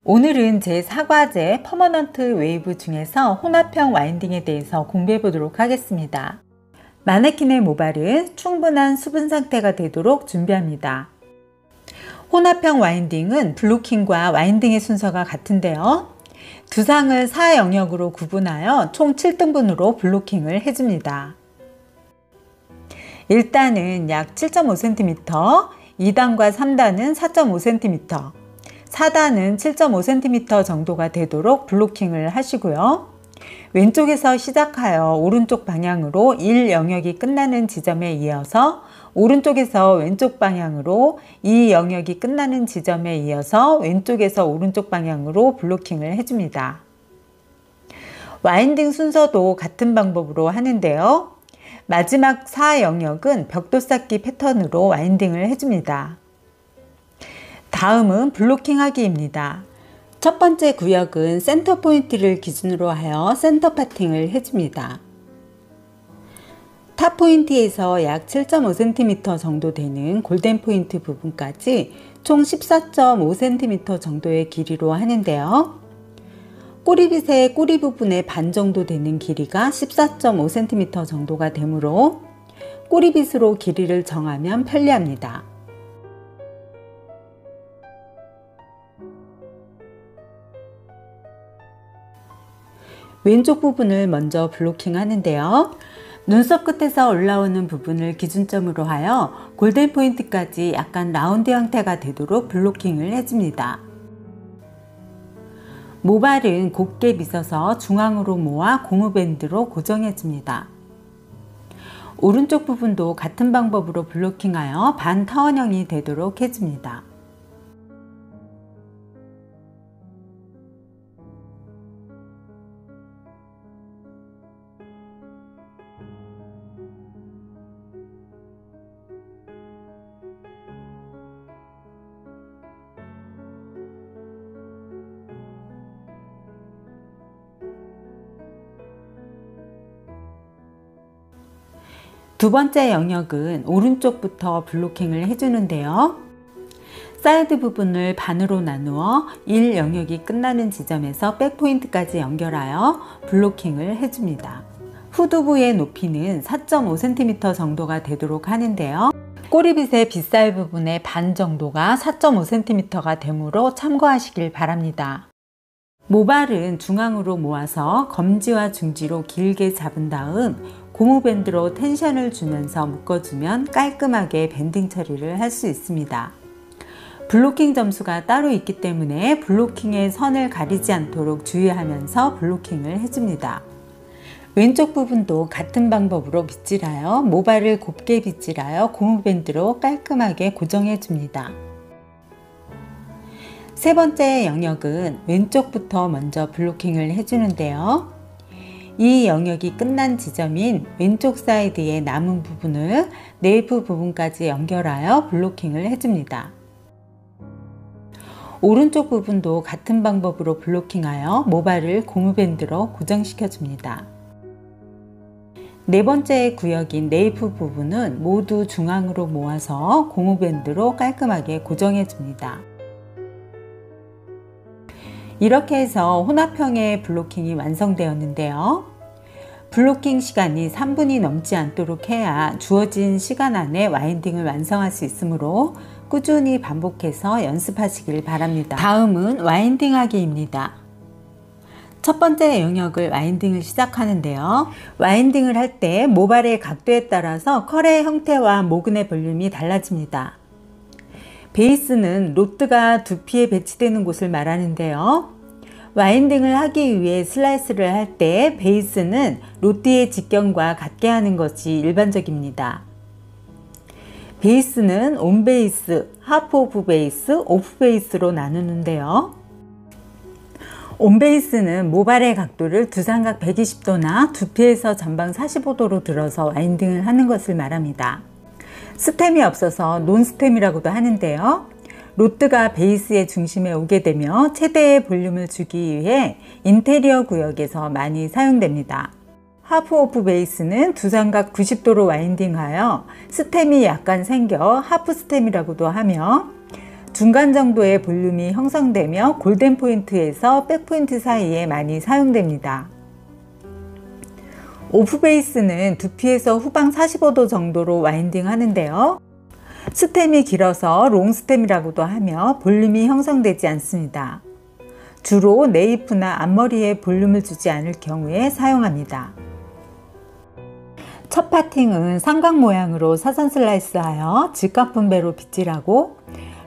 오늘은 제4과제 퍼머넌트 웨이브 중에서 혼합형 와인딩에 대해서 공부해 보도록 하겠습니다. 마네킹의 모발은 충분한 수분 상태가 되도록 준비합니다. 혼합형 와인딩은 블로킹과 와인딩의 순서가 같은데요. 두상을 4영역으로 구분하여 총 7등분으로 블로킹을 해줍니다. 1단은 약 7.5cm, 2단과 3단은 4.5cm, 4단은 7.5cm 정도가 되도록 블로킹을 하시고요. 왼쪽에서 시작하여 오른쪽 방향으로 1영역이 끝나는 지점에 이어서 오른쪽에서 왼쪽 방향으로 2영역이 끝나는 지점에 이어서 왼쪽에서 오른쪽 방향으로 블로킹을 해줍니다. 와인딩 순서도 같은 방법으로 하는데요. 마지막 4영역은 벽돌 쌓기 패턴으로 와인딩을 해줍니다. 다음은 블로킹 하기입니다. 첫 번째 구역은 센터 포인트를 기준으로 하여 센터 파팅을 해줍니다. 탑 포인트에서 약 7.5cm 정도 되는 골든 포인트 부분까지 총 14.5cm 정도의 길이로 하는데요. 꼬리빗의 꼬리 부분의 반 정도 되는 길이가 14.5cm 정도가 되므로 꼬리빗으로 길이를 정하면 편리합니다. 왼쪽 부분을 먼저 블로킹 하는데요. 눈썹 끝에서 올라오는 부분을 기준점으로 하여 골든 포인트까지 약간 라운드 형태가 되도록 블로킹을 해줍니다. 모발은 곱게 빗어서 중앙으로 모아 고무밴드로 고정해줍니다. 오른쪽 부분도 같은 방법으로 블로킹하여 반 타원형이 되도록 해줍니다. 두 번째 영역은 오른쪽부터 블로킹을 해주는데요. 사이드 부분을 반으로 나누어 1영역이 끝나는 지점에서 백포인트까지 연결하여 블로킹을 해줍니다. 후두부의 높이는 4.5cm 정도가 되도록 하는데요. 꼬리빗의 빗살 부분의 반 정도가 4.5cm가 되므로 참고하시길 바랍니다. 모발은 중앙으로 모아서 검지와 중지로 길게 잡은 다음 고무밴드로 텐션을 주면서 묶어주면 깔끔하게 밴딩 처리를 할 수 있습니다. 블로킹 점수가 따로 있기 때문에 블로킹의 선을 가리지 않도록 주의하면서 블로킹을 해줍니다. 왼쪽 부분도 같은 방법으로 빗질하여 모발을 곱게 빗질하여 고무밴드로 깔끔하게 고정해 줍니다. 세 번째 영역은 왼쪽부터 먼저 블로킹을 해주는데요. 이 영역이 끝난 지점인 왼쪽 사이드의 남은 부분을 네이프 부분까지 연결하여 블로킹을 해줍니다. 오른쪽 부분도 같은 방법으로 블로킹하여 모발을 고무밴드로 고정시켜 줍니다. 네 번째 구역인 네이프 부분은 모두 중앙으로 모아서 고무밴드로 깔끔하게 고정해 줍니다. 이렇게 해서 혼합형의 블로킹이 완성되었는데요. 블로킹 시간이 3분이 넘지 않도록 해야 주어진 시간 안에 와인딩을 완성할 수 있으므로 꾸준히 반복해서 연습하시길 바랍니다. 다음은 와인딩 하기입니다. 첫 번째 영역을 와인딩을 시작하는데요. 와인딩을 할 때 모발의 각도에 따라서 컬의 형태와 모근의 볼륨이 달라집니다. 베이스는 로드가 두피에 배치되는 곳을 말하는데요. 와인딩을 하기 위해 슬라이스를 할 때 베이스는 로드의 직경과 같게 하는 것이 일반적입니다. 베이스는 온 베이스, 하프 오프 베이스, 오프 베이스로 나누는데요. 온 베이스는 모발의 각도를 두상각 120도나 두피에서 전방 45도로 들어서 와인딩을 하는 것을 말합니다. 스템이 없어서 논스템이라고도 하는데요. 로드가 베이스의 중심에 오게 되며 최대의 볼륨을 주기 위해 인테리어 구역에서 많이 사용됩니다. 하프 오프 베이스는 두상각 90도로 와인딩하여 스템이 약간 생겨 하프 스템이라고도 하며 중간 정도의 볼륨이 형성되며 골든 포인트에서 백 포인트 사이에 많이 사용됩니다. 오프 베이스는 두피에서 후방 45도 정도로 와인딩 하는데요. 스템이 길어서 롱 스템이라고도 하며 볼륨이 형성되지 않습니다. 주로 네이프나 앞머리에 볼륨을 주지 않을 경우에 사용합니다. 첫 파팅은 삼각 모양으로 사선 슬라이스하여 직각 분배로 빗질하고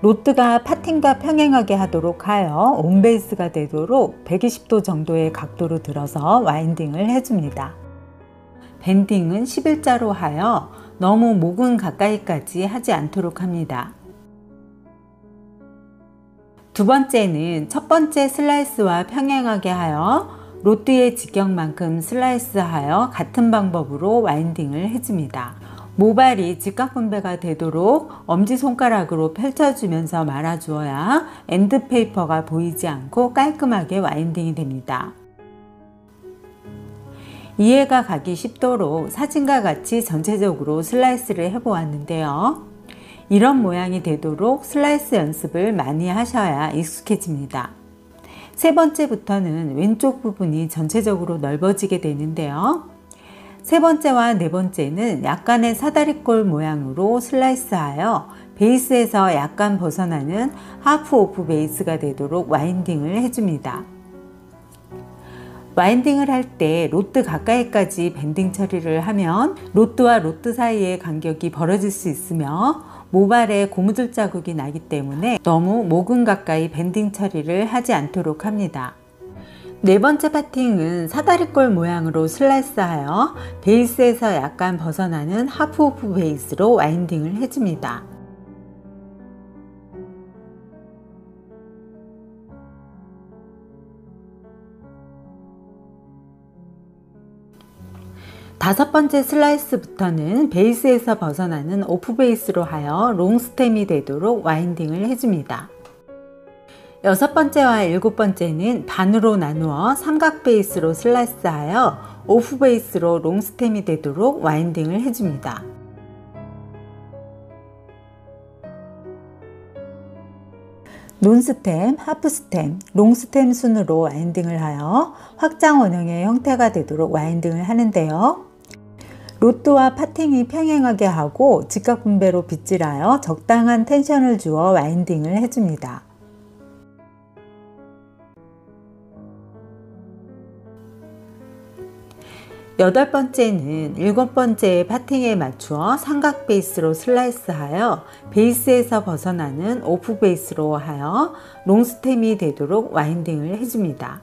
로트가 파팅과 평행하게 하도록 하여 온베이스가 되도록 120도 정도의 각도로 들어서 와인딩을 해줍니다. 밴딩은 11자로 하여 너무 목은 가까이까지 하지 않도록 합니다. 두 번째는 첫 번째 슬라이스와 평행하게 하여 로트의 직경만큼 슬라이스하여 같은 방법으로 와인딩을 해줍니다. 모발이 직각 분배가 되도록 엄지손가락으로 펼쳐주면서 말아주어야 엔드페이퍼가 보이지 않고 깔끔하게 와인딩이 됩니다. 이해가 가기 쉽도록 사진과 같이 전체적으로 슬라이스를 해보았는데요. 이런 모양이 되도록 슬라이스 연습을 많이 하셔야 익숙해집니다. 세 번째부터는 왼쪽 부분이 전체적으로 넓어지게 되는데요. 세 번째와 네 번째는 약간의 사다리꼴 모양으로 슬라이스하여 베이스에서 약간 벗어나는 하프 오프 베이스가 되도록 와인딩을 해줍니다. 와인딩을 할 때 로트 가까이까지 밴딩 처리를 하면 로트와 로트 사이의 간격이 벌어질 수 있으며 모발에 고무줄 자국이 나기 때문에 너무 모근 가까이 밴딩 처리를 하지 않도록 합니다. 네 번째 파팅은 사다리꼴 모양으로 슬라이스하여 베이스에서 약간 벗어나는 하프 오프 베이스로 와인딩을 해줍니다. 다섯 번째 슬라이스부터는 베이스에서 벗어나는 오프 베이스로 하여 롱 스템이 되도록 와인딩을 해줍니다. 여섯 번째와 일곱 번째는 반으로 나누어 삼각 베이스로 슬라이스하여 오프 베이스로 롱 스템이 되도록 와인딩을 해줍니다. 논스템, 하프스템, 롱스템 순으로 와인딩을 하여 확장 원형의 형태가 되도록 와인딩을 하는데요. 로트와 파팅이 평행하게 하고 직각 분배로 빗질하여 적당한 텐션을 주어 와인딩을 해줍니다. 여덟 번째는 일곱 번째의 파팅에 맞추어 삼각 베이스로 슬라이스하여 베이스에서 벗어나는 오프 베이스로 하여 롱스템이 되도록 와인딩을 해줍니다.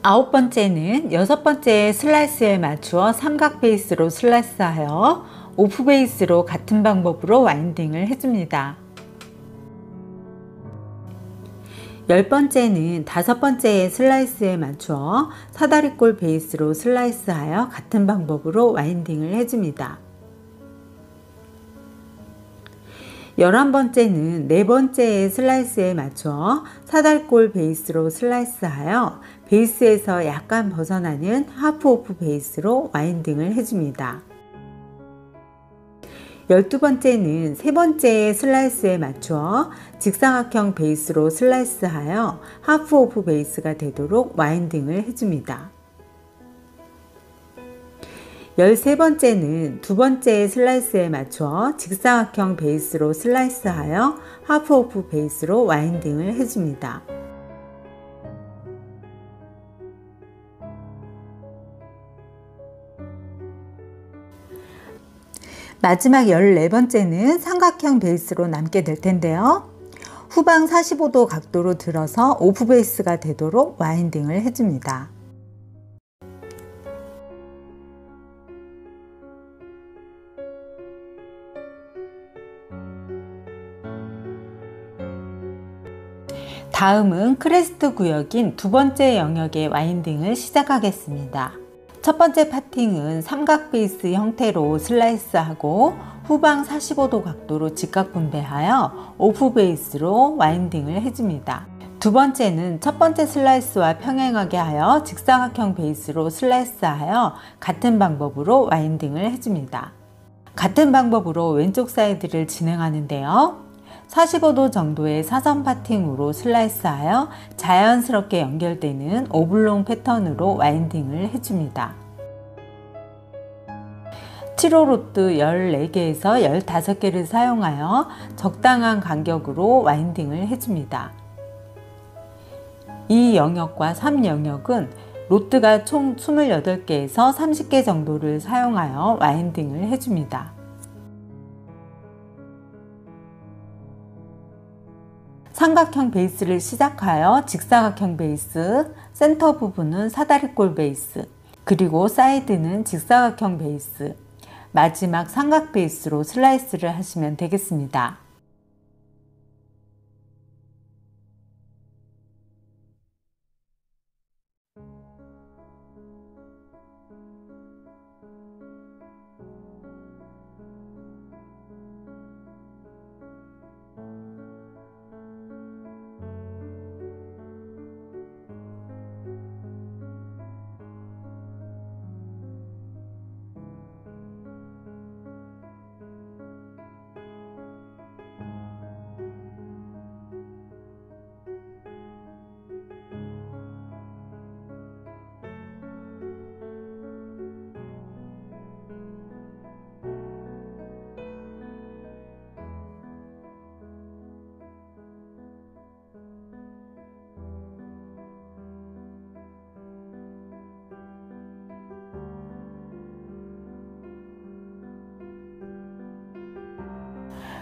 아홉 번째는 여섯 번째의 슬라이스에 맞추어 삼각 베이스로 슬라이스하여 오프 베이스로 같은 방법으로 와인딩을 해줍니다. 열 번째는 다섯 번째의 슬라이스에 맞추어 사다리꼴 베이스로 슬라이스하여 같은 방법으로 와인딩을 해줍니다. 11번째는 네 번째의 슬라이스에 맞춰 사다리꼴 베이스로 슬라이스하여 베이스에서 약간 벗어나는 하프 오프 베이스로 와인딩을 해줍니다. 12번째는 세 번째의 슬라이스에 맞춰 직사각형 베이스로 슬라이스하여 하프 오프 베이스가 되도록 와인딩을 해줍니다. 13번째는 두 번째의 슬라이스에 맞춰 직사각형 베이스로 슬라이스하여 하프 오프 베이스로 와인딩을 해줍니다. 마지막 14번째는 삼각형 베이스로 남게 될 텐데요. 후방 45도 각도로 들어서 오프 베이스가 되도록 와인딩을 해줍니다. 다음은 크레스트 구역인 두 번째 영역의 와인딩을 시작하겠습니다. 첫 번째 파팅은 삼각 베이스 형태로 슬라이스하고 후방 45도 각도로 직각 분배하여 오프 베이스로 와인딩을 해줍니다. 두 번째는 첫 번째 슬라이스와 평행하게 하여 직사각형 베이스로 슬라이스하여 같은 방법으로 와인딩을 해줍니다. 같은 방법으로 왼쪽 사이드를 진행하는데요. 45도 정도의 사선 파팅으로 슬라이스하여 자연스럽게 연결되는 오블롱 패턴으로 와인딩을 해줍니다. 7호 로트 14개에서 15개를 사용하여 적당한 간격으로 와인딩을 해줍니다. 이 영역과 3 영역은 로트가 총 28개에서 30개 정도를 사용하여 와인딩을 해줍니다. 삼각형 베이스를 시작하여 직사각형 베이스, 센터 부분은 사다리꼴 베이스, 그리고 사이드는 직사각형 베이스, 마지막 삼각 베이스로 슬라이스를 하시면 되겠습니다.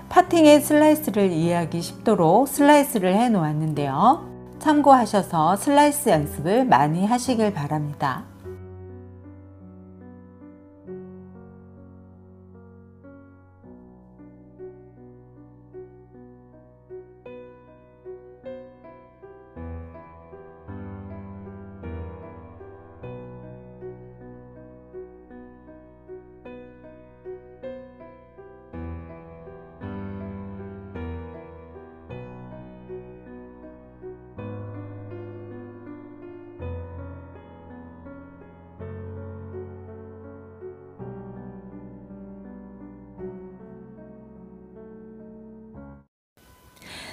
파팅의 슬라이스를 이해하기 쉽도록 슬라이스를 해 놓았는데요. 참고하셔서 슬라이스 연습을 많이 하시길 바랍니다.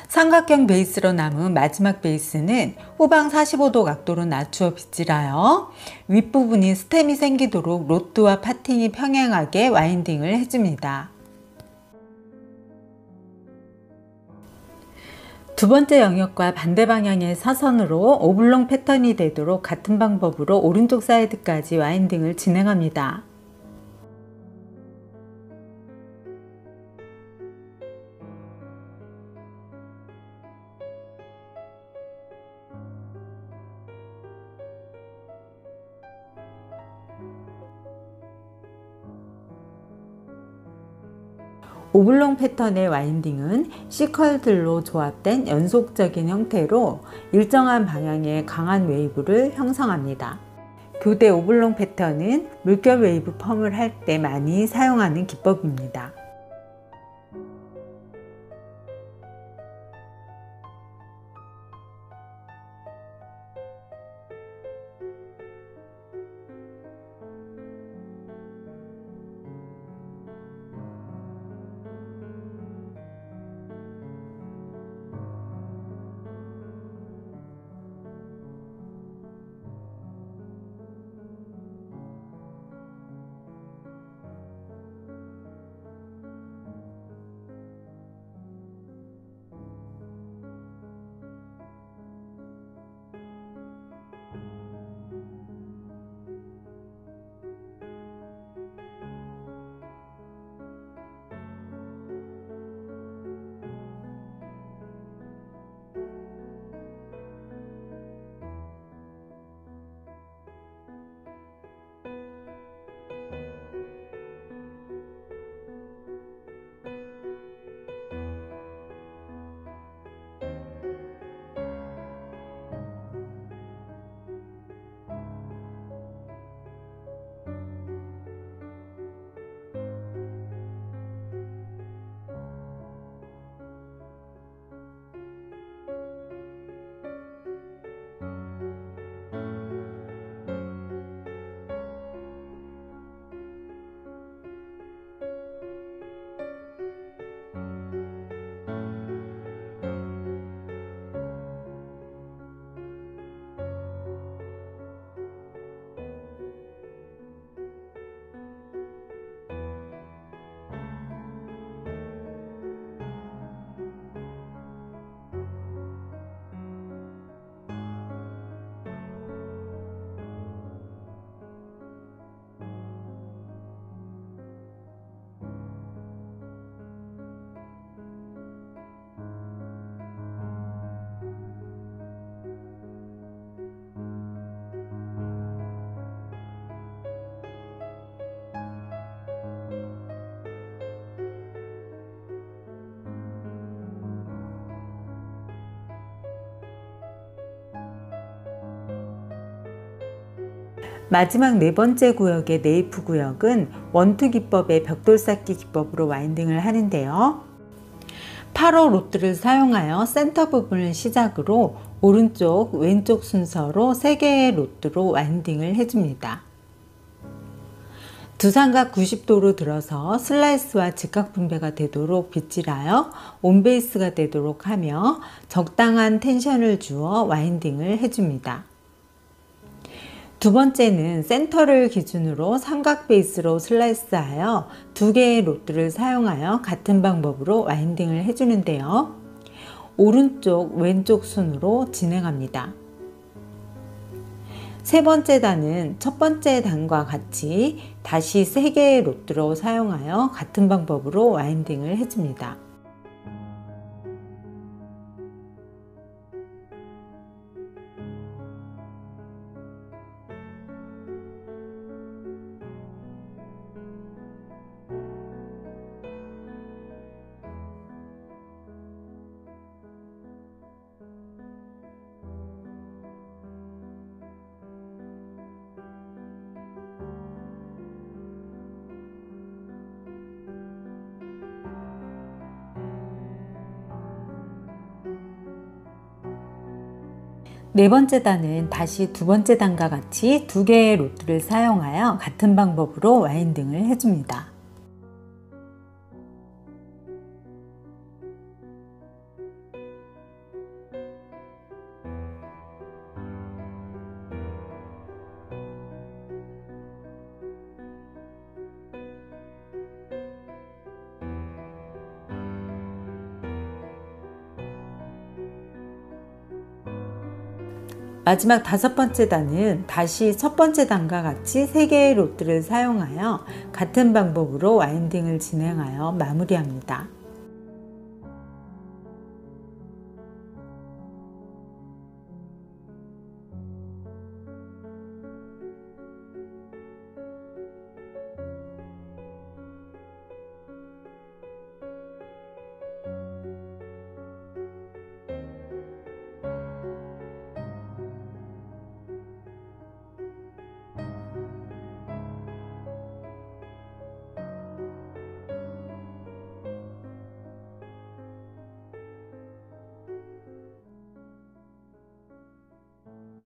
삼각형 베이스로 남은 마지막 베이스는 후방 45도 각도로 낮추어 빗질하여 윗부분이 스템이 생기도록 로트와 파팅이 평행하게 와인딩을 해줍니다. 두 번째 영역과 반대 방향의 사선으로 오블롱 패턴이 되도록 같은 방법으로 오른쪽 사이드까지 와인딩을 진행합니다. 오블롱 패턴의 와인딩은 C컬들로 조합된 연속적인 형태로 일정한 방향의 강한 웨이브를 형성합니다. 교대 오블롱 패턴은 물결 웨이브 펌을 할 때 많이 사용하는 기법입니다. 마지막 네 번째 구역의 네이프 구역은 원투 기법의 벽돌 쌓기 기법으로 와인딩을 하는데요. 8호 로트를 사용하여 센터 부분을 시작으로 오른쪽, 왼쪽 순서로 3개의 로트로 와인딩을 해줍니다. 두 삼각 90도로 들어서 슬라이스와 직각 분배가 되도록 빗질하여 온베이스가 되도록 하며 적당한 텐션을 주어 와인딩을 해줍니다. 두 번째는 센터를 기준으로 삼각 베이스로 슬라이스하여 2개의 로트를 사용하여 같은 방법으로 와인딩을 해주는데요. 오른쪽, 왼쪽 순으로 진행합니다. 세 번째 단은 첫 번째 단과 같이 다시 3개의 로트로 사용하여 같은 방법으로 와인딩을 해줍니다. 네 번째 단은 다시 두 번째 단과 같이 2개의 로트를 사용하여 같은 방법으로 와인딩을 해줍니다. 마지막 5번째 단은 다시 첫 번째 단과 같이 3개의 로트를 사용하여 같은 방법으로 와인딩을 진행하여 마무리합니다.